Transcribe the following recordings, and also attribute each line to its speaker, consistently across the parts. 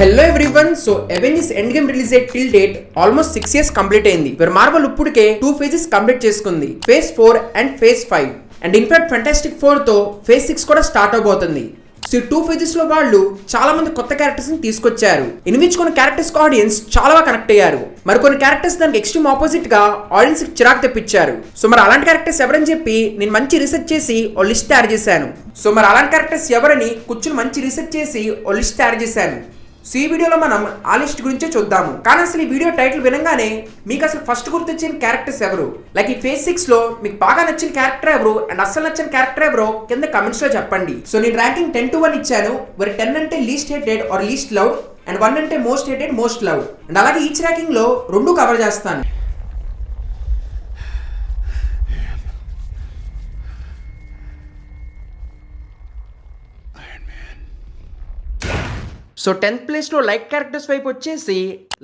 Speaker 1: Hello everyone. So Avengers Endgame release అయ్యి till date almost 6 years complete అయింది. Marvel ఇప్పటికే 2 phases complete చేసుకుంది, phase 4 and phase 5. And in fact fantastic 4 తో phase 6 కూడా start అవబోతుంది. So ఈ 2 phases లో వాళ్ళు చాలా మంది కొత్త క్యారెక్టర్స్ ని తీసుకొచ్చారు. ఇన్విచ్ కొన్ని క్యారెక్టర్స్ ఆడియన్స్ చాలా బాగా కనెక్ట్ అయ్యారు. మరి కొన్ని క్యారెక్టర్స్ దానికి ఎక్స్ట్రీమ్ ఆపోజిట్ గా ఆడియన్స్ కి చిరాకు తెప్పించారు. సో మరి అలాంటి క్యారెక్టర్స్ ఎవరని చెప్పి నేను మంచి రీసెర్చ్ చేసి ఓ లిస్ట్ తయారు చేశాను. సో మరి అలాంటి క్యారెక్టర్స్ ఎవరని కూర్చుని మంచి రీసెర్చ్ చేసి ఓ లిస్ట్ తయారు చేశాను. సో ఈ వీడియోలో మనం ఆ లిస్ట్ గురించే చూద్దాము. కానీ అసలు ఈ వీడియో టైటిల్ వినగానే మీకు అసలు ఫస్ట్ గుర్తొచ్చిన క్యారెక్టర్స్ ఎవరు, లైక్ ఈ ఫేజ్ 6 లో మీకు బాగా నచ్చిన క్యారెక్టర్ ఎవరు అండ్ అసలు నచ్చిన క్యారెక్టర్ ఎవరో కింద కమెంట్స్ లో చెప్పండి. సో నేను ర్యాంకింగ్ 10 to 1 ఇచ్చాను. మరి 10 అంటే least hated or least loved and 1 అంటే most hated most loved. And అలాగే ఈచ్ ర్యాంకింగ్ లో 2 కవర్ చేస్తాను. సో 10th ప్లేస్ లో లైక్ క్యారెక్టర్స్ వైపు వచ్చేసి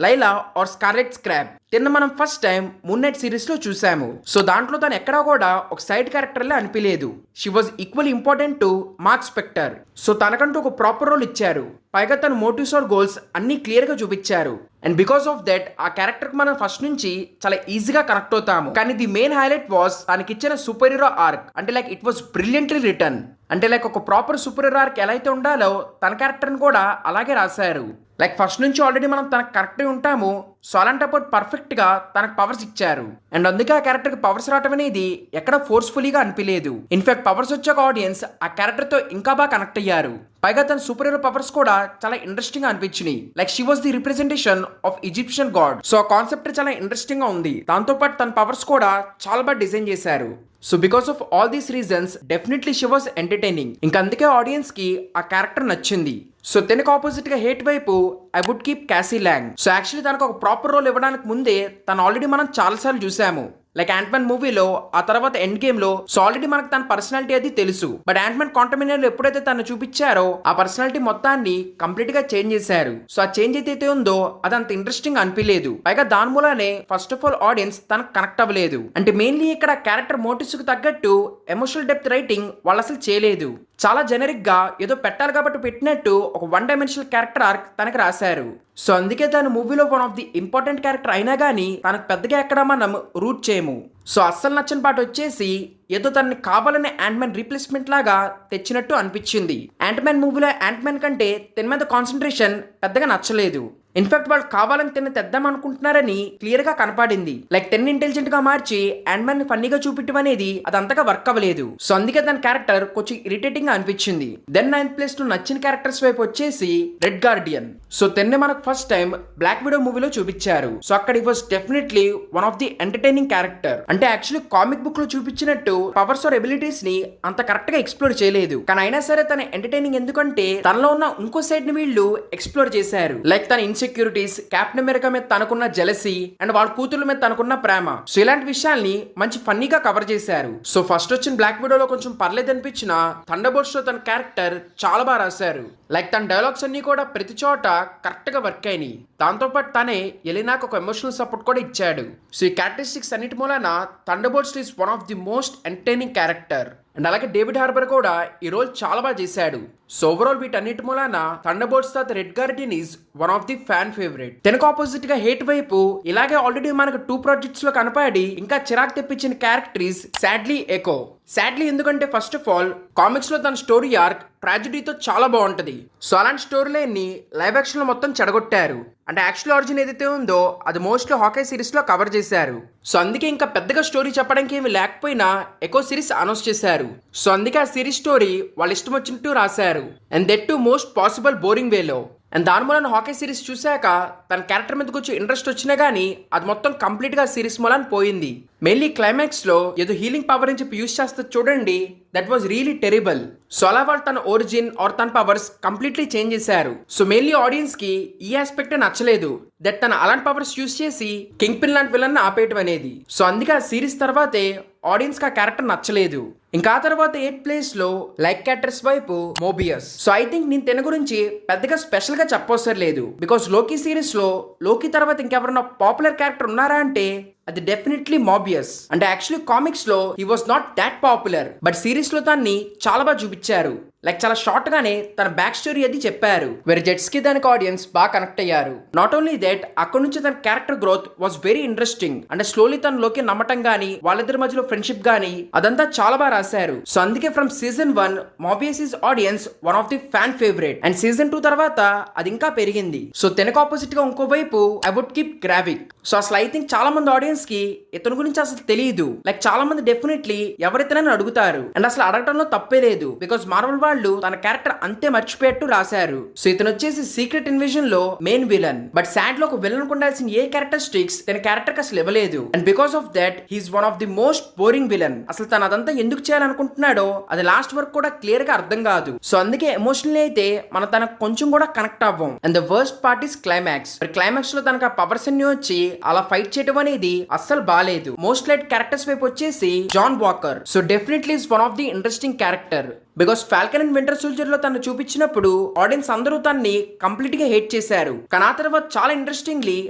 Speaker 1: లైలా ఆర్ స్కార్లెట్ స్క్రాబ్. తిన్న మనం first time Moon Knight series లో చూసాము. సో దాంట్లో తను ఎక్కడా కూడా ఒక సైడ్ క్యారెక్టర్ లా అనిపించలేదు. She was equal important to Mark Spector. So తనకంటూ ఒక ప్రాపర్ రోల్ ఇచ్చారు. పైగా తన మోటివ్స్ ఆర్ గోల్స్ అన్ని క్లియర్ గా చూపించారు. అండ్ బికాస్ ఆఫ్ దట్ ఆ క్యారెక్టర్ మనం ఫస్ట్ నుంచి చాలా ఈజీగా కనెక్ట్ అవుతాము. కానీ ది మెయిన్ హైలైట్ వాస్ తనకిచ్చిన సూపర్ హీరో ఆర్క్. అంటే like it was brilliantly return. అంటే లైక్ ఒక ప్రాపర్ సూపర్ హీరో ఆర్క్ ఎలా అయితే ఉండాలో తన క్యారెక్టర్ని కూడా అలాగే రాశారు. లైక్ ఫస్ట్ నుంచి ఆల్రెడీ మనం తనకు కరెక్ట్ ఉంటాము. సో అలాంటప్పుడు పర్ఫెక్ట్ గా తనకు పవర్స్ ఇచ్చారు. అండ్ అందుకే ఆ క్యారెక్టర్ కి పవర్స్ రావడం అనేది ఎక్కడ ఫోర్స్ఫుల్లీగా అనిపించలేదు. ఇన్ఫాక్ట్ పవర్స్ వచ్చాక ఆడియన్స్ ఆ క్యారెక్టర్ తో ఇంకా బాగా కనెక్ట్ అయ్యారు. పైగా తన సూపర్ హీరో పవర్స్ కూడా చాలా ఇంట్రెస్టింగ్ గా అనిపించినాయి. Like she was the representation of Egyptian god. So ఆ కాన్సెప్ట్ చాలా ఇంట్రెస్టింగ్ గా ఉంది. దాంతో పాటు తన పవర్స్ కూడా చాలా బాగా డిజైన్ చేశారు. So because of all these reasons definitely she was entertaining. ఇంకా అందుకే ఆడియన్స్ కి ఆ క్యారెక్టర్ నచ్చింది. సో తనకు ఆపోజిట్ గా హేట్ వైపు I would keep Cassie Lang. So actually తనకు ఒక ప్రాపర్ రోల్ ఇవ్వడానికి ముందే తను ఆల్రెడీ మనం చాలాసార్లు చూసాము. లైక్ యాంట్‌మ్యాన్ మూవీలో, ఆ తర్వాత ఎండ్ గేమ్ లో. సో ఆల్రెడీ మనకు తన పర్సనాలిటీ అది తెలుసు. బట్ యాంట్‌మ్యాన్ క్వాంటమినియర్ లో ఎప్పుడైతే తను చూపించారో ఆ పర్సనాలిటీ మొత్తాన్ని కంప్లీట్ గా చేంజ్ చేశారు. సో ఆ చేంజ్ అయితే ఉందో అది అంత ఇంట్రెస్టింగ్ అనిపించలేదు. పైగా దాని మూలానే ఫస్ట్ ఆఫ్ ఆల్ ఆడియన్స్ తనకు కనెక్ట్ అవ్వలేదు. అంటే మెయిన్లీ ఇక్కడ క్యారెక్టర్ మోటివ్స్ కు తగ్గట్టు ఎమోషనల్ డెప్త్ రైటింగ్ వాళ్ళు అసలు చేయలేదు. చాలా జెనరిక్ గా ఏదో పెట్టాలి కాబట్టి పెట్టినట్టు ఒక 1 dimensional క్యారెక్టర్ ఆర్క్ తనకు రాశారు. సో అందుకే తన మూవీలో one of the important character అయినా కానీ తనకు పెద్దగా ఎక్కడ మనం రూట్ చేయము. సో అస్సలు నచ్చని పాట వచ్చేసి ఏదో తనని కావాలనే యాంట్‌మ్యాన్ రీప్లేస్మెంట్ లాగా తెచ్చినట్టు అనిపించింది. యాంట్‌మ్యాన్ మూవీలో యాంట్‌మ్యాన్ కంటే తన మీద కాన్సన్ట్రేషన్ పెద్దగా నచ్చలేదు. ఇన్ఫాక్ట్ వాళ్ళు కావాలని తిన్న తెద్దాం అనుకుంటున్నారని క్లియర్ గా కనపడింది. లైక్ 10 ఇంటెలిజెంట్ గా మార్చి యాంట్‌మ్యాన్ ని ఫన్నీగా చూపించడం అనేది అది అంతగా వర్క్ అవ్వలేదు. సో అందుకే తన క్యారెక్టర్ కొంచెం ఇరిటేటింగ్ గా అనిపించింది. దెన్ 9th ప్లేస్ లో నచ్చిన క్యారెక్టర్స్ వైపు వచ్చేసి రెడ్ గార్డియన్. సో తెన్నే మనకు ఫస్ట్ టైం బ్లాక్ విడో మూవీలో చూపించారు. సో అక్కడ it was definitely one of the entertaining character. అంటే యాక్చువల్లీ కామిక్ బుక్ లో చూపించినట్టు పవర్స్ ఆర్ ఎబిలిటీస్ ని అంత కరెక్ట్ గా ఎక్స్ప్లోర్ చేయలేదు. కానీ అయినా సరే తన ఎంటర్టైనింగ్ ఎందుకంటే తనలో ఉన్న ఇంకో సైడ్ ని వీళ్ళు ఎక్స్ప్లోర్ చేశారు. లైక్ తన ఇన్సెక్యూరిటీస్, కెప్టెన్ అమెరికా మీద తనకున్న జెలసీ అండ్ వాళ్ళ కూతుర్ల మీద తనకున్న ప్రేమ. సో ఇలాంటి విషయాల్ని మంచి ఫన్నీగా కవర్ చేశారు. సో ఫస్ట్ వచ్చిన బ్లాక్ విడోలో కొంచెం పర్లేదు అనిపించిన థండర్బోల్ట్స్ లో తన క్యారెక్టర్ చాలా బాగా రాశారు. లైక్ తన డైలాగ్స్ అన్ని కూడా ప్రతి చోట కరెక్ట్ గా వర్క్ అయినాయి. దాంతో పాటు తనే ఎలినాకు ఒక ఎమోషనల్ సపోర్ట్ కూడా ఇచ్చాడు. సో ఈ క్యారెక్టరిస్టిక్స్ అన్నిటి మూలన Thunderbolts is one of the most entertaining character. And అలాగే డేవిడ్ హార్బర్ కూడా ఈ రోల్ చాలా బాగా చేశాడు. సో ఓవరాల్ వీటన్నిటి మూలన థండర్బోల్ట్స్ తర్వాత red Guardian is one of the fan favourite. తనకు ఆపోజిట్ గా హేట్ వైపు ఇలాగే ఆల్రెడీ మనకు 2 ప్రాజెక్ట్స్ లో కనపడి ఇంకా చిరాకు తెప్పించిన character is sadly Echo. Sadly ఎందుకంటే ఫస్ట్ ఆఫ్ ఆల్ కామిక్స్ లో తన స్టోరీ ఆర్క్ ట్రాజడీతో చాలా బాగుంటది. సో అలాంటి స్టోరీ లైన్ ని లైవ్ యాక్షన్ లో మొత్తం చెడగొట్టారు. అంటే యాక్చువల్ ఆరిజిన్ ఏదైతే ఉందో అది మోస్ట్లీ హాకై సిరీస్ లో కవర్ చేశారు. సో అందుకే ఇంకా పెద్దగా స్టోరీ చెప్పడానికి ఏమి లేకపోయినా ఎకో సిరీస్ అనౌన్స్ చేశారు. సో అందుకే ఆ సిరీస్ స్టోరీ వాళ్ళు ఇష్టం వచ్చినట్టు రాశారు. And that too most possible boring వేలో. అండ్ దాని మూలన హాకీ సిరీస్ చూశాక తన క్యారెక్టర్ మీద కొంచెం ఇంట్రెస్ట్ వచ్చినా కానీ అది మొత్తం కంప్లీట్ గా సిరీస్ మూలన పోయింది. మెయిన్లీ క్లైమాక్స్ లో ఏదో హీలింగ్ పవర్ అని చెప్పి యూజ్ చేస్తే చూడండి, that was really terrible. So అలా వాళ్ళు తన ఒరిజిన్ ఆర్ తన పవర్స్ కంప్లీట్లీ చేంజ్ చేశారు. సో మెయిన్లీ ఆడియన్స్ కి ఈ ఆస్పెక్ట్ నచ్చలేదు. దట్ తన అలాంటి పవర్స్ యూజ్ చేసి కింగ్ పిన్ లాంటి విలన్ ఆపేయటం అనేది. సో అందుకే ఆ సిరీస్ తర్వాతే ఆడియన్స్ కి ఆ క్యారెక్టర్ నచ్చలేదు. ఇంకా ఆ తర్వాత 8th ప్లేస్ లో లైక్ క్యారెక్టర్స్ వైపు మోబియస్. సో ఐ థింక్ నేను తన గురించి పెద్దగా స్పెషల్ గా చెప్పవసరం లేదు. బికాస్ లోకీ సిరీస్ లో లోకీ తర్వాత ఇంకెవరన్నా పాపులర్ క్యారెక్టర్ ఉన్నారా అంటే అది డెఫినెట్లీ మోబియస్. అంటే యాక్చువల్లీ కామిక్స్ లో he was not that popular, but series లో దాన్ని చాలా బాగా చూపించారు. లైక్ చాలా షార్ట్ గానే తన బ్యాక్ స్టోరీ అది చెప్పారు. వేరే జెట్స్ కి దానికి ఆడియన్స్ బాగా కనెక్ట్ అయ్యారు. నాట్ ఓన్లీ దట్, అక్కడ నుంచి తన character growth was very interesting. అంటే స్లోలీ తన లోకి నమ్మటం గానీ, వాళ్ళిద్దరి మధ్యలో ఫ్రెండ్షిప్ గానీ అదంతా చాలా బాగా రాశారు. సో అందుకే from season 1 Mobius is audience one of the fan favourite. And season 2 తర్వాత అది ఇంకా పెరిగింది. సో తెనకు ఆపోజిట్ గా ఇంకోవైపు ఐ వుడ్ కీప్ గ్రావిక్. సో అసలు ఐ థింక్ చాలా మంది ఆడియన్స్ కి ఇతని గురించి అసలు తెలియదు. లైక్ చాలా మంది డెఫినెట్లీ ఎవరితేనని అడుగుతారు. అండ్ అసలు అడగటంలో తప్పే లేదు, బికాస్ మార్వెల్ వాళ్ళు తన క్యారెక్టర్ అంతే మర్చిపోయేట్టు రాశారు. సో ఇతను వచ్చేసి సీక్రెట్ ఇన్వేజన్ లో మెయిన్ విలన్. బట్ సాడ్ లో ఒక విలన్ ఉండాల్సిన ఏ క్యారెక్టరిస్టిక్స్ తన క్యారెక్టర్ కి అసలు ఇవ్వలేదు. And because of that he's one of the most boring villain. అసలు తను అదంతా ఎందుకు చేయాలనుకుంటున్నాడో అది లాస్ట్ వరకు కూడా క్లియర్ గా అర్థం కాదు. సో అందుకే ఎమోషనల్ అయితే మనం తనకు కొంచెం కూడా కనెక్ట్ అవ్వం. And the worst part is climax. Climax లో తనకు ఆ పవర్స్ అన్ని వచ్చి అలా ఫైట్ చేయడం అనేది అస్సలు బాలేదు. మోస్ట్ లైట్ క్యారెక్టర్స్ వైపు వచ్చేసి John Walker. So definitely is one of the interesting character. Because Falcon and Winter Soldier లో తను చూపించినప్పుడు ఆడియన్స్ అందరూ తన్ని కంప్లీట్ గా హేట్ చేశారు. కానీ ఆ తర్వాత చాలా ఇంట్రెస్టింగ్లీ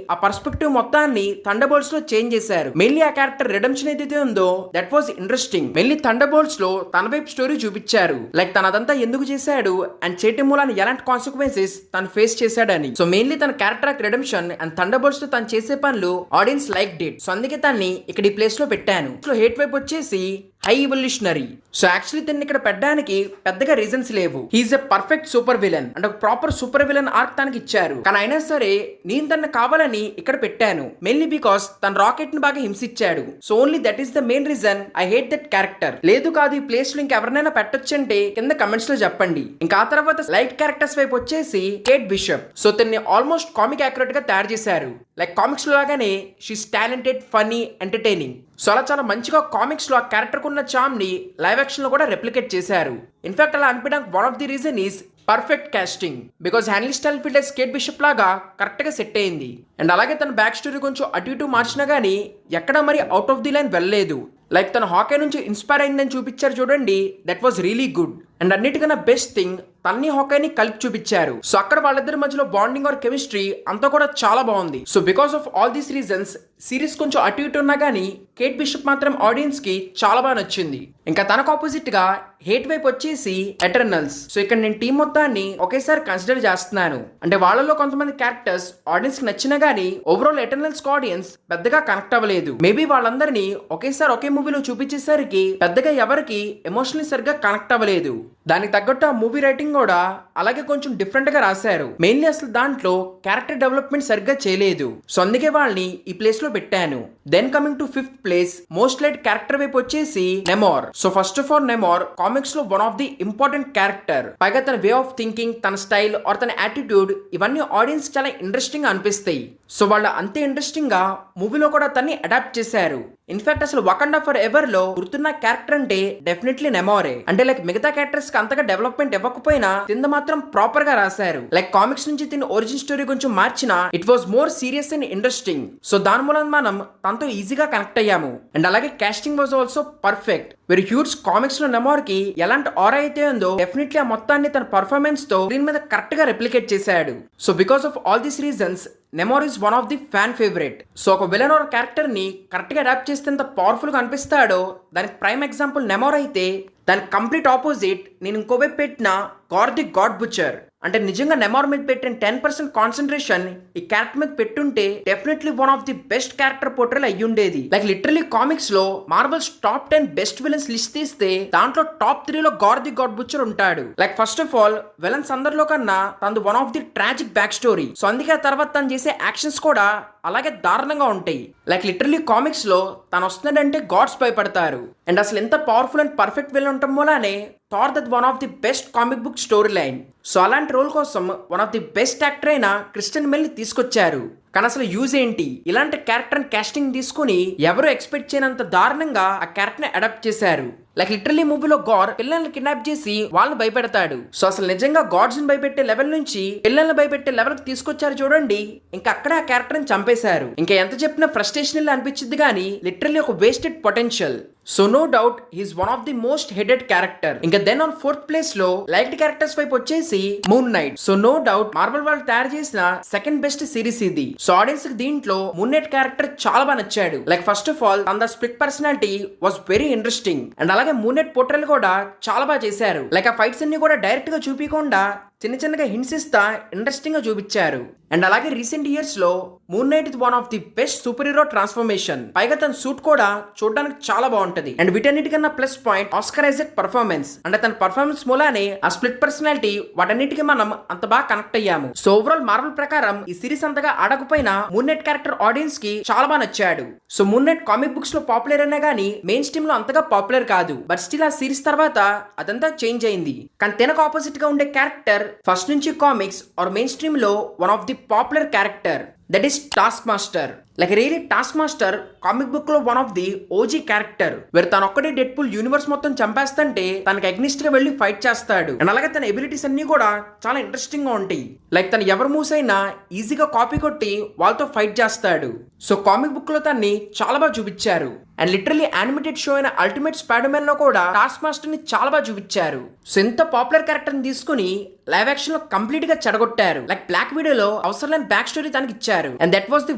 Speaker 1: ఆ పర్స్పెక్టివ్ మొత్తాన్ని థండర్బోల్ట్స్ లో చేంజ్ చేశారు. మెయిన్లీ ఆ క్యారెక్టర్ రిడెంప్షన్ ఏదైతే ఉందో దట్ వాస్ ఇంట్రెస్టింగ్. మెయిన్లీ థండర్బోల్ట్స్ లో తన వైపు స్టోరీ చూపించారు. లైక్ తన అదంతా ఎందుకు చేశాడు అండ్ చేయటం మూలాన్ని ఎలాంటి కాన్సిక్వెన్సెస్ తను ఫేస్ చేశాడని. సో మెయిన్లీ తన క్యారెక్టర్ రిడెంప్షన్ అండ్ థండర్బోల్ట్స్ లో తను చేసే పనులు ఆడియన్స్ లైక్ డిడ్. సో అందుకే తన్ని ఇక్కడ ఈ ప్లేస్ లో పెట్టాను. సో హేట్ వైపు వచ్చేసి హై ఎవల్యూషనరీ. సో యాక్చువల్లీ దీన్ని ఇక్కడ పెట్టడానికి పెద్దగా రీజన్స్ లేవు. He's a perfect super villain. అంటే ఒక ప్రాపర్ సూపర్ విలన్ ఆర్క్ తనకి ఇచ్చారు. కానీ అయినా సరే నేను తనని కావాలని ఇక్కడ పెట్టాను. మెయిన్లీ బికాస్ తన రాకెట్ ని బాగా హింసించాడు. So only that is the main reason I hate that character. లేదు కాదు ఈ ప్లేస్ లో ఇంకెవరినైనా పెట్టొచ్చంటే కింద కమెంట్స్ లో చెప్పండి. ఇంకా ఆ తర్వాత లైట్ క్యారెక్టర్స్ వైపు వచ్చేసి కేట్ బిషప్. సో తన్ని ఆల్మోస్ట్ కామిక్ యాక్యురేట్ గా తయారు చేశారు. లైక్ కామిక్స్ లో లాగానే she's talented, funny, entertaining. So అలా చాలా మంచిగా కామిక్స్ లో ఆ క్యారెక్టర్ కున్న చామ్ ని లైవ్ యాక్షన్ లో కూడా రెప్లికేట్ చేశారు. ఇన్ఫాక్ట్ అలా అనిపించడానికి one of the reason is perfect casting. Because Hailee Steinfeld Kate Bishop లాగా కరెక్ట్ గా సెట్ అయింది. అండ్ అలాగే తన బ్యాక్ స్టోరీ కొంచెం అటు ఇటు మార్చినా గానీ ఎక్కడ మరి అవుట్ ఆఫ్ ది లైన్ వెళ్ళలేదు. లైక్ తన హాకీ నుంచి ఇన్స్పైర్ అయిందని చూపించారు చూడండి, that was really good. And అన్నిటికన్నా బెస్ట్ థింగ్ తన్ని హాకీని కలిపి చూపించారు. సో అక్కడ వాళ్ళిద్దరి మధ్యలో బాండింగ్ ఆర్ కెమిస్ట్రీ అంతా కూడా చాలా బాగుంది. So because of all these reasons series కొంచెం అటు ఇటు ఉన్నా గానీ కేట్ బిషప్ మాత్రం ఆడియన్స్ కి చాలా బాగా నచ్చింది. ఇంకా తనకు ఆపోజిట్ గా హేట్ వైపు వచ్చేసి ఎటర్నల్స్. సో ఇక్కడ నేను టీం మొత్తాన్ని ఒకేసారి కన్సిడర్ చేస్తున్నాను. అంటే వాళ్ళలో కొంతమంది క్యారెక్టర్స్ ఆడియన్స్ కి నచ్చినా గానీ ఓవరాల్ ఎటర్నల్స్ ఆడియన్స్ పెద్దగా కనెక్ట్ అవ్వలేదు. మేబీ వాళ్ళందరినీ ఒకేసారి ఒకే మూవీలో చూపించేసరికి పెద్దగా ఎవరికి ఎమోషనల్లీ సరిగ్గా కనెక్ట్ అవ్వలేదు. దానికి తగ్గట్టు ఆ మూవీ రైటింగ్ కూడా అలాగే కొంచెం డిఫరెంట్ గా రాశారు. మెయిన్లీ అసలు దాంట్లో క్యారెక్టర్ డెవలప్మెంట్ సరిగ్గా చేయలేదు. సో అందుకే వాళ్ళని ఈ ప్లేస్ లో పెట్టాను. Then coming to fifth place most liked character వైపు వచ్చేసి Namor. So first of all Namor comics లో one of the important character. పైగా తన వే ఆఫ్ థింకింగ్, తన స్టైల్ ఆర్ తన యాటిట్యూడ్ ఇవన్నీ ఆడియన్స్ చాలా ఇంట్రెస్టింగ్ గా అనిపిస్తాయి. సో వాళ్ళు అంతే ఇంట్రెస్టింగ్ గా మూవీలో కూడా తన్ని అడాప్ట్ చేశారు. ఇన్ఫాక్ట్ అసలు వకండా ఫర్ ఎవర్ లో గుర్తున్న క్యారెక్టర్ అంటే డెఫినెట్లీ నెమోరే. అంటే లైక్ మిగతా క్యారెక్టర్స్ కి అంతగా డెవలప్మెంట్ ఇవ్వకపోయినా కింద మాత్రం ప్రాపర్ గా రాశారు. లైక్ కామిక్స్ నుంచి తిన్న ఒరిజిన్ స్టోరీ కొంచెం మార్చిన it was more serious and interesting. So దాని మూలం మనం తనతో ఈజీగా కనెక్ట్ అయ్యాము. అండ్ అలాగే casting was also perfect. Very huge comics లో నెమోర్ కి ఎలాంటి ఆరా అయితే ఉందో డెఫినెట్లీ ఆ మొత్తాన్ని తన పర్ఫార్మెన్స్ తో స్క్రీన్ మీద కరెక్ట్ గా రెప్లికేట్ చేశాడు. So because of all these reasons Namor is one of the fan favourite. So ఒక విలన్ ఆర్ క్యారెక్టర్ ని కరెక్ట్ గా అడాప్ట్ చేస్తే ఎంత పవర్ఫుల్ గా అనిపిస్తాడో దానికి ప్రైమ్ ఎగ్జాంపుల్ నెమోర్ అయితే, దానికి కంప్లీట్ ఆపోజిట్ నేను ఇంకోవైపు పెట్టిన గాడ్ ది గాడ్ బుచర్. అంటే నిజంగా నెమోర్ మీద పెట్టిన 10% కాన్సన్ట్రేషన్ ఈ క్యారెక్టర్ మీద పెట్టుంటే definitely one of the best character portrayal అయ్యుండేది. లైక్ లిటరలీ కామిక్స్ లో Marvel's top 10 best villains list తీస్తే దాంట్లో టాప్ 3 లో గాడ్ ది గాడ్ బుచర్ ఉంటాడు. Like first of all villains అందరిలో కన్నా తనది one of the tragic back story. So అందుకే ఆ తర్వాత తను చేసే యాక్షన్స్ కూడా అలాగే దారుణంగా ఉంటాయి. లైక్ లిటరలీ కామిక్స్ లో తను వస్తున్నాడంటే గాడ్స్ భయపడతారు. అండ్ అసలు ఎంత పవర్ఫుల్ అండ్ పర్ఫెక్ట్ విలన్ ఉండటం మూలానే Thor that one of the best comic book story line. So అలాంటి రోల్ కోసం one of the best actor అయిన క్రిస్టియన్ బేల్ ని తీసుకొచ్చారు. కానీ అసలు యూజ్ ఏంటి? ఇలాంటి క్యారెక్టర్ కాస్టింగ్ తీసుకుని ఎవరు ఎక్స్పెక్ట్ చేయనంత దారుణంగా ఆ క్యారెక్టర్ ని అడాప్ట్ చేశారు. లైక్ లిటరలీ మూవీలో గాడ్ పిల్లల్ని కిడ్నాప్ చేసి వాళ్ళని భయపెడతాడు. సో అసలు నిజంగా గాడ్స్ ని భయపెట్టే లెవెల్ నుంచి పిల్లల్ని భయపెట్టే లెవెల్ కి తీసుకొచ్చారు చూడండి. ఇంకా అక్కడ ఆ క్యారెక్టర్ ని చంపేశారు. ఇంకా ఎంత చెప్పినా ఫ్రస్ట్రేషన్ అనిపించింది కానీ లిటరలీ ఒక wasted potential. So no doubt he's one of the most hated character. ఇంకా దెన్ ఆన్ ఫోర్త్ ప్లేస్ లో లైక్డ్ క్యారెక్టర్స్ వైపు వచ్చేసి Moon Knight. So no doubt Marvel వాళ్ళు తయారు చేసిన సెకండ్ బెస్ట్ సిరీస్ ఇది. సో ఆడియన్స్ కి దీంట్లో మూన్ నైట్ క్యారెక్టర్ చాలా బాగా నచ్చాడు. లైక్ ఫస్ట్ ఆఫ్ ఆల్ తన split personality was very interesting and అలాగే మూన్ నైట్ పోర్ట్రేల్ కూడా చాలా బాగా చేశారు. లైక్ ఆ ఫైట్స్ అన్ని కూడా డైరెక్ట్ గా చూపించకుండా చిన్న చిన్నగా హింట్స్ ఇస్తా ఇంట్రెస్టింగ్ గా చూపించారు. అండ్ అలాగే రీసెంట్ ఇయర్స్ లో Moon Knight is one of the best super hero transformation. పైగా తన సూట్ కూడా చూడడానికి చాలా బాగుంటది. అండ్ వీటన్నిటికన్నా plus point Oscar Isaac performance. అంటే తన పర్ఫార్మెన్స్ మూలానే ఆ స్ప్లిట్ పర్సనాలిటీ వాటన్నిటికీ మనం అంత బాగా కనెక్ట్ అయ్యాము. సో ఓవరాల్ మార్వెల్ ప్రకారం ఈ సిరీస్ అంతగా ఆడకపోయినా మూన్ నైట్ క్యారెక్టర్ ఆడియన్స్ కి చాలా బాగా నచ్చాడు. So Moon Knight comic books లో పాపులర్ అయినా గానీ మెయిన్ స్ట్రీమ్ లో అంతగా పాపులర్ కాదు. బట్ స్టిల్ ఆ సిరీస్ తర్వాత అదంతా చేంజ్ అయింది. కానీ తనకు ఆపోజిట్ గా ఉండే క్యారెక్టర్ ఫస్ట్ నుంచి కామిక్స్ ఆర్ మెయిన్ స్ట్రీమ్ లో one of the popular character, that is Taskmaster. Like really Taskmaster comic book లో one of the OG character. వేరే తన ఒక్కడే డెడ్ పూల్ యూనివర్స్ మొత్తం చంపేస్తుంటే తనకి అగ్నిస్ట్ గా వెళ్ళి ఫైట్ చేస్తాడు. అండ్ అలాగే తన ఎబిలిటీస్ అన్ని కూడా చాలా ఇంట్రెస్టింగ్ గా ఉంటాయి. లైక్ తను ఎవరు మూవ్స్ అయినా ఈజీగా కాపీ కొట్టి వాళ్ళతో ఫైట్ చేస్తాడు. సో కామిక్ బుక్ లో తన్ని చాలా బాగా చూపించారు. అండ్ లిటరలీ యానిమేటెడ్ షో అయిన అల్టిమేట్ స్పైడర్ మ్యాన్ లో కూడా టాస్క్ మాస్టర్ ని చాలా బాగా చూపించారు. సో ఇంత పాపులర్ క్యారెక్టర్ ని తీసుకుని లైవ్ యాక్షన్ లో కంప్లీట్ గా చెడగొట్టారు. లైక్ బ్లాక్ వీడియోలో అవసరం లేని బ్యాక్ స్టోరీ తనకి ఇచ్చారు. And that was the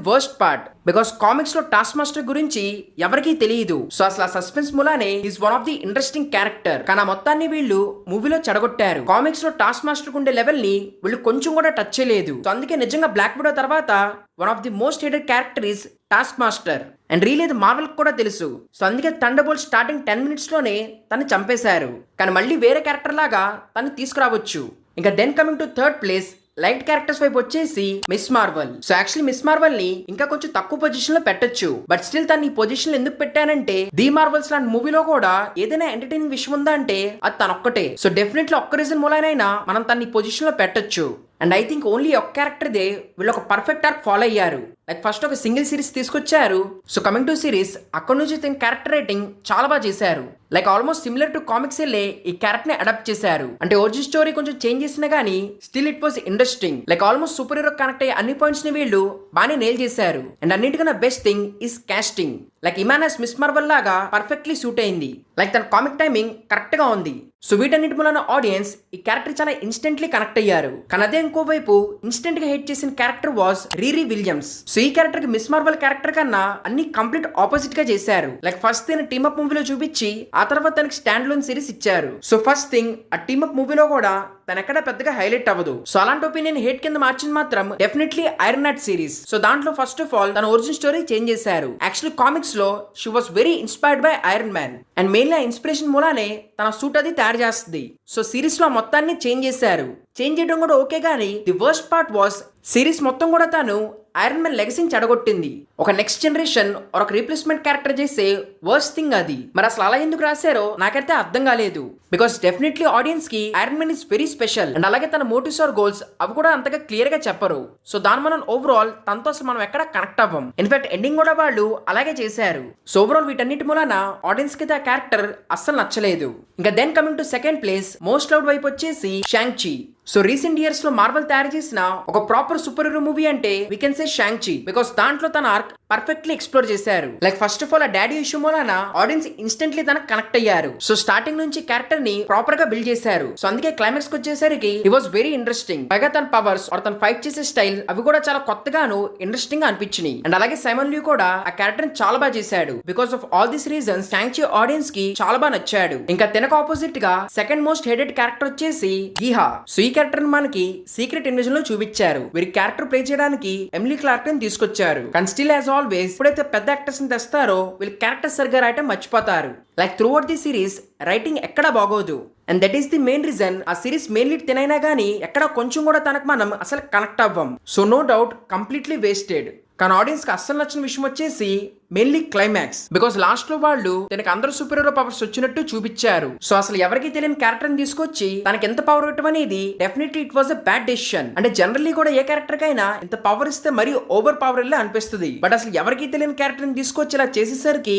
Speaker 1: worst part because comics లో టాస్క్ మాస్టర్ గురించి ఎవరికీ తెలియదు. సో అసలు ఆ సస్పెన్స్ మూలానే is one of the interesting character. కానీ ఆ మొత్తాన్ని వీళ్ళు మూవీలో చెడగొట్టారు. కామిక్స్ లో టాస్క్ మాస్టర్ ఉండే లెవెల్ ని వీళ్ళు కొంచెం కూడా టచ్ చేయలేదు. సో అందుకే నిజంగా బ్లాక్ వీడియో తర్వాత one of the most hated character is Taskmaster. And real ఇది మార్వెల్ కూడా తెలుసు. సో అందుకే థండర్బోల్ట్ స్టార్టింగ్ 10 minutes లోనే తను చంపేశారు. కానీ మళ్ళీ వేరే క్యారెక్టర్ లాగా తను తీసుకురావచ్చు. ఇంకా then coming to third place liked characters వైపు వచ్చేసి Miss Marvel. So actually Miss Marvel ని ఇంకా కొంచెం తక్కువ పొజిషన్ లో పెట్టొచ్చు. బట్ స్టిల్ తను ఈ పొజిషన్ ఎందుకు పెట్టానంటే ది మార్వెల్స్ లాంటి మూవీలో కూడా ఏదైనా ఎంటర్టైనింగ్ విషయం ఉందా అంటే అది తనొక్కటే. సో డెఫినెట్లీ ఒక్క రీజన్ మూలనైనా మనం తన ఈ పొజిషన్ లో పెట్టొచ్చు. అండ్ ఐ థింక్ ఓన్లీ ఒక క్యారెక్టర్ దే వీళ్ళు ఒక పర్ఫెక్ట్ ఆర్క్ ఫాలో అయ్యారు. లైక్ ఫస్ట్ ఒక సింగిల్ సిరీస్ తీసుకొచ్చారు. సో కమింగ్ టు సిరీస్ అక్కడ నుంచి తన క్యారెక్టర్ రైటింగ్ చాలా బాగా చేశారు. Like almost similar to comics వెళ్ళే ఈ క్యారెక్టర్ ని అడాప్ట్ చేశారు. అంటే ఒరిజినల్ స్టోరీ కొంచెం చేంజ్ చేసినా గానీ still it was interesting. Like almost super hero connect అయ్యే అన్ని పాయింట్స్ ని వీళ్ళు బాగానే నేల్ చేశారు. అండ్ అన్నిటికన్నా best thing is casting. Like Iman as Miss Marvel లాగా పర్ఫెక్ట్లీ సూట్ అయింది. లైక్ తన కామిక్ టైమింగ్ కరెక్ట్ గా ఉంది. సో వీటన్నిటి మూలన ఆడియన్స్ ఈ క్యారెక్టర్ చాలా ఇన్స్టెంట్లీ కనెక్ట్ అయ్యారు. కానీ అదే ఇంకోవైపు ఇన్స్టెంట్ గా హేట్ చేసిన క్యారెక్టర్ వాస్ రీరీ విలియమ్స్. సో ఈ క్యారెక్టర్ కి మిస్ మార్వెల్ క్యారెక్టర్ కన్నా అన్ని కంప్లీట్ ఆపోజిట్ గా చేశారు. లైక్ ఫస్ట్ తన టీమప్ మూవీలో చూపించి ఆ తర్వాత తనకి స్టాండ్ లోన్ సిరీస్ ఇచ్చారు. సో ఫస్ట్ థింగ్ ఆ టీమప్ మూవీలో కూడా తన ఎక్కడ పెద్దగా హైలైట్ అవ్వదు. సో అలాంటి ఒపీనియన్ హేట్ కింద మార్చింది మాత్రం definitely iron man series. So దాంట్లో ఫస్ట్ ఆఫ్ ఆల్ తన ఒరిజినల్ స్టోరీ చేంజ్ చేశారు. యాక్చువల్లీ కామిక్స్ లో she was very inspired by iron man. And mainly ఆ ఇన్స్పిరేషన్ మూలానే తన సూట్ అది తయారు చేస్తుంది. సో సిరీస్ లో మొత్తాన్ని చేంజ్ చేశారు. చేంజ్ చేయడం కూడా ఓకే గానీ the worst part was series మొత్తం కూడా తాను ఐరన్ మ్యాన్ లెగసీని చెడగొట్టింది. ఒక నెక్స్ట్ జనరేషన్ ఒక రీప్లేస్మెంట్ క్యారెక్టర్ చేసే వర్స్ట్ థింగ్ అది. మరి అసలు అలా ఎందుకు రాశారో నాకైతే అర్థం కాలేదు. బికాస్ డెఫినెట్లీ ఆడియన్స్ కి iron man is very special. And అలాగే తన మోటివ్స్ ఆర్ గోల్స్ అవి కూడా అంతగా క్లియర్ గా చెప్పరు. సో దాని మనం ఓవరాల్ తనతో అసలు మనం ఎక్కడ కనెక్ట్ అవ్వం. ఇన్ఫాక్ట్ ఎండింగ్ కూడా వాళ్ళు అలాగే చేశారు. సో ఓవరాల్ వీటన్నిటి మూలన ఆడియన్స్ కి ఆ క్యారెక్టర్ అస్సలు నచ్చలేదు. ఇంకా then coming to second place most loved వైపు వచ్చేసి Shang Chi. So recent years లో మార్వెల్ తయారు చేసిన ఒక ప్రాపర్ సూపర్ హీరో మూవీ అంటే we can say Shang Chi. Because దాంట్లో తన ఆర్క్ పర్ఫెక్ట్లీ ఎక్స్ప్లోర్ చేశారు. లైక్ ఫస్ట్ ఆఫ్ ఆల్ ఆ డాడీ ఇష్యూ మూలన ఆడియన్స్ ఇన్స్టెంట్లీ తనకు కనెక్ట్ అయ్యారు. సో స్టార్టింగ్ నుంచి క్యారెక్టర్ ని ప్రాపర్ గా బిల్డ్ చేశారు. సో అందుకే క్లైమాక్స్ కి వచ్చేసరికి ఇట్ వాస్ వెరీ ఇంట్రెస్టింగ్. పైగా తన పవర్స్ ఆర్ తన ఫైట్ చేసే స్టైల్ అవి కూడా చాలా కొత్తగాను ఇంట్రెస్టింగ్ గా అనిపించినాయి. అండ్ అలాగే సైమన్ ల్యూ కూడా ఆ క్యారెక్టర్ ని చాలా బాగా చేశాడు. Because of all this reasons Shang చి ఆడియన్స్ కి చాలా బాగా నచ్చాడు. ఇంకా తనకు ఆపోజిట్ గా సెకండ్ మోస్ట్ హేటెడ్ క్యారెక్టర్ వచ్చేసి గీహా. సో ఈ క్యారెక్టర్ మనకి సీక్రెట్ ఇన్విజన్ లో చూపించారు. వీరి క్యారెక్టర్ ప్లే చేయడానికి ఎమిలీ క్లార్క్ ని తీసుకొచ్చారు. కానీ స్టిల్ యాజ్ ఆల్వేస్ ఎప్పుడైతే పెద్ద యాక్టర్స్ ని తెస్తారో వీళ్ళు క్యారెక్టర్ సరిగ్గా రాయటం మర్చిపోతారు. Like throughout the series writing ఎక్కడా బాగోదు. And that is the main reason ఆ సిరీస్ మెయిన్ లీడ్ తినైనా గానీ ఎక్కడ కొంచెం కూడా తనకు మనం అసలు కనెక్ట్ అవ్వం. So no doubt completely wasted. కానీ ఆడియన్స్ కి అస్సలు నచ్చిన విషయం వచ్చేసి మెయిన్లీ క్లైమాక్స్. బికాస్ లాస్ట్ లో వాళ్ళు తనకి అందరూ సూపర్ హీరో పవర్స్ వచ్చినట్టు చూపించారు. సో అసలు ఎవరికి తెలియని క్యారెక్టర్ ని తీసుకొచ్చి తనకి ఎంత పవర్ ఇవ్వడం అనేది definitely it was a bad decision. అంటే జనరల్లీ కూడా ఏ క్యారెక్టర్ కైనా ఇంత పవర్ ఇస్తే మరీ ఓవర్ పవర్ వెళ్ళి అనిపిస్తుంది. బట్ అసలు ఎవరికి తెలియని క్యారెక్టర్ ని తీసుకొచ్చి ఇలా చేసేసరికి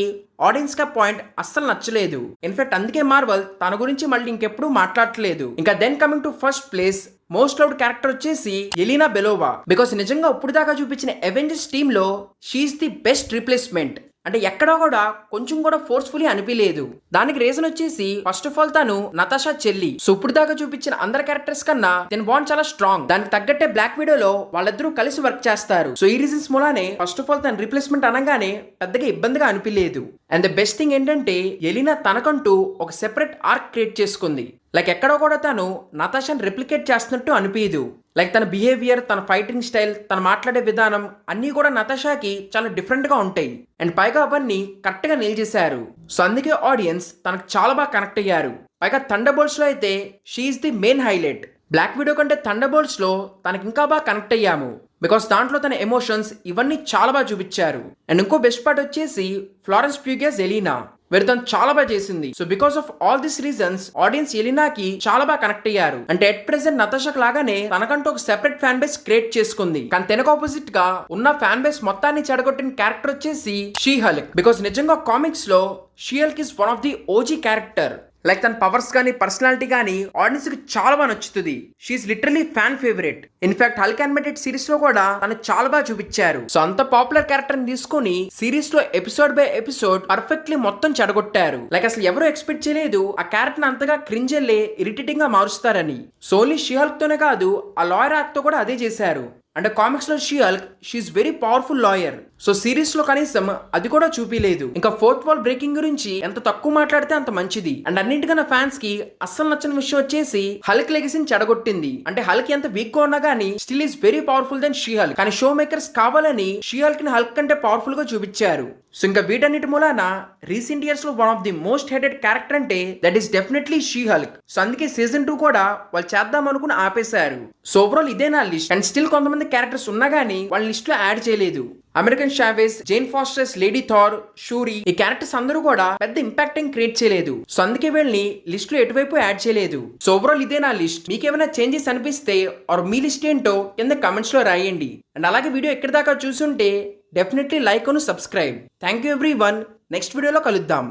Speaker 1: ఆడియన్స్ కా పాయింట్ అస్సలు నచ్చలేదు. ఇన్ఫాక్ట్ అందుకే మార్వెల్ తన గురించి మళ్ళీ ఇంకెప్పుడు మాట్లాడట్లేదు. ఇంకా then coming to first place most loved character వచ్చేసి ఎలీనా బెలోవా. బికాస్ నిజంగా ఇప్పుడు దాకా చూపించిన అవెంజర్స్ టీమ్ లో షీఈస్ ది బెస్ట్ రీప్లేస్మెంట్. అంటే ఎక్కడా కూడా కొంచెం కూడా ఫోర్స్ఫుల్లీ అనిపించలేదు. దానికి రీజన్ వచ్చేసి ఫస్ట్ ఆఫ్ ఆల్ తను నతాషా చెల్లి. సో ఇప్పుడు దాకా చూపించిన అందరి క్యారెక్టర్స్ కన్నా తన బాండ్ చాలా స్ట్రాంగ్. దానికి తగ్గట్టే బ్లాక్ వీడియోలో వాళ్ళిద్దరూ కలిసి వర్క్ చేస్తారు. సో ఈ రీజన్స్ మూలానే ఫస్ట్ ఆఫ్ ఆల్ తన రిప్లేస్మెంట్ అనగానే పెద్దగా ఇబ్బందిగా అనిపించలేదు. అండ్ ద బెస్ట్ థింగ్ ఏంటంటే ఎలినా తనకంటూ ఒక సెపరేట్ ఆర్క్ క్రియేట్ చేసుకుంది. లైక్ ఎక్కడో కూడా తను నతాషాని రెప్లికేట్ చేస్తున్నట్టు అనిపించదు. లైక్ తన బిహేవియర్, తన ఫైటింగ్ స్టైల్, తను మాట్లాడే విధానం అన్నీ కూడా నతాషాకి చాలా డిఫరెంట్ గా ఉంటాయి. అండ్ పైగా అవన్నీ కరెక్ట్ గా నేల్ చేశారు. సో అందుకే ఆడియన్స్ తనకు చాలా బాగా కనెక్ట్ అయ్యారు. పైగా థండర్బోల్ట్స్ లో అయితే she's the main highlight. Black Widow కంటే థండర్బోల్ట్స్ లో తనకి ఇంకా బాగా కనెక్ట్ అయ్యాము. బికాస్ దాంట్లో తన ఎమోషన్స్ ఇవన్నీ చాలా బాగా చూపించారు. అండ్ ఇంకో బెస్ట్ పార్ట్ వచ్చేసి ఫ్లారెన్స్ ప్యూగ్ యాజ్ ఎలీనా. వీరు తను చాలా బాగా చేసింది. So because of all this reasons audience ఎలినాకి చాలా బాగా కనెక్ట్ అయ్యారు. అంటే ఎట్ ప్రెసెంట్ నతాషాకి లాగానే తనకంటూ ఒక సెపరేట్ ఫ్యాన్ బేస్ క్రియేట్ చేసుకుంది. కానీ తనకు ఆపోజిట్ గా ఉన్న ఫ్యాన్ బేస్ మొత్తాన్ని చెడగొట్టిన క్యారెక్టర్ వచ్చేసి షీ హల్క్. బికాస్ నిజంగా కామిక్స్ లో She Hulk is one of the OG character. Like తన పవర్స్ కానీ పర్సనాలిటీ కానీ ఆడియన్స్ కి చాలా బాగా నచ్చుతుంది. She's literally fan favourite. In fact Hulk animated series లో కూడా తను చాలా బాగా చూపించారు. సో అంత పాపులర్ క్యారెక్టర్ ని తీసుకుని సిరీస్ లో ఎపిసోడ్ బై ఎపిసోడ్ పర్ఫెక్ట్లీ మొత్తం చెడగొట్టారు. లైక్ అసలు ఎవరు ఎక్స్పెక్ట్ చేయలేదు ఆ క్యారెక్టర్ అంతగా క్రింజెల్లే ఇరిటేటింగ్ గా మారుస్తారని. సో ఓన్లీ షీ హల్క్ తోనే కాదు ఆ లాయర్ ఆర్క్ తో కూడా అదే చేశారు. అంటే కామిక్స్ లో She Hulk she's very powerful lawyer. So series లో కనీసం అది కూడా చూపించలేదు. ఇంకా ఫోర్త్ వాల్ బ్రేకింగ్ గురించి ఎంత తక్కువ మాట్లాడితే అంత మంచిది. అండ్ అన్నింటికన్నా ఫ్యాన్స్ కి అస్సలు నచ్చని విషయం వచ్చేసి హల్క్ లెగసీని చెడగొట్టింది. అంటే హల్క్ ఎంత వీక్ గా ఉన్నా గానీ still is very powerful then She Hulk. కానీ షో మేకర్స్ కావాలని షీ హల్క్ ని హల్క్ కంటే పవర్ఫుల్ గా చూపించారు. సో ఇంకా వీటన్నిటి మూలాన రీసెంట్ ఇయర్స్ లో one of the most hated character అంటే that is definitely She Hulk. So అందుకే సీజన్ 2 కూడా వాళ్ళు చేద్దాం అనుకుని ఆపేశారు. సో ఓవరాల్ ఇదే నా లిస్ట్. అండ్ స్టిల్ కొంతమంది క్యారెక్టర్స్ ఉన్నా గానీ వాళ్ళ లిస్ట్ లో యాడ్ చేయలేదు. American Chavez, Jane Fosters, Lady Thor, Shuri ఈ క్యారెక్టర్స్ అందరూ కూడా పెద్ద ఇంపాక్టింగ్ క్రియేట్ చేయలేదు. సో అందుకే వీళ్ళని లిస్ట్ లో ఎటువైపు యాడ్ చేయలేదు. సో ఓవరాల్ ఇదే నా లిస్ట్. మీకు ఏమైనా చేంజెస్ అనిపిస్తే ఆర్ మీ లిస్ట్ ఏంటో కింద కమెంట్స్ లో రాయండి. అండ్ అలాగే వీడియో ఎక్కడి దాకా చూసుంటే definitely like and subscribe. Thank you everyone. Next వీడియోలో కలుద్దాం.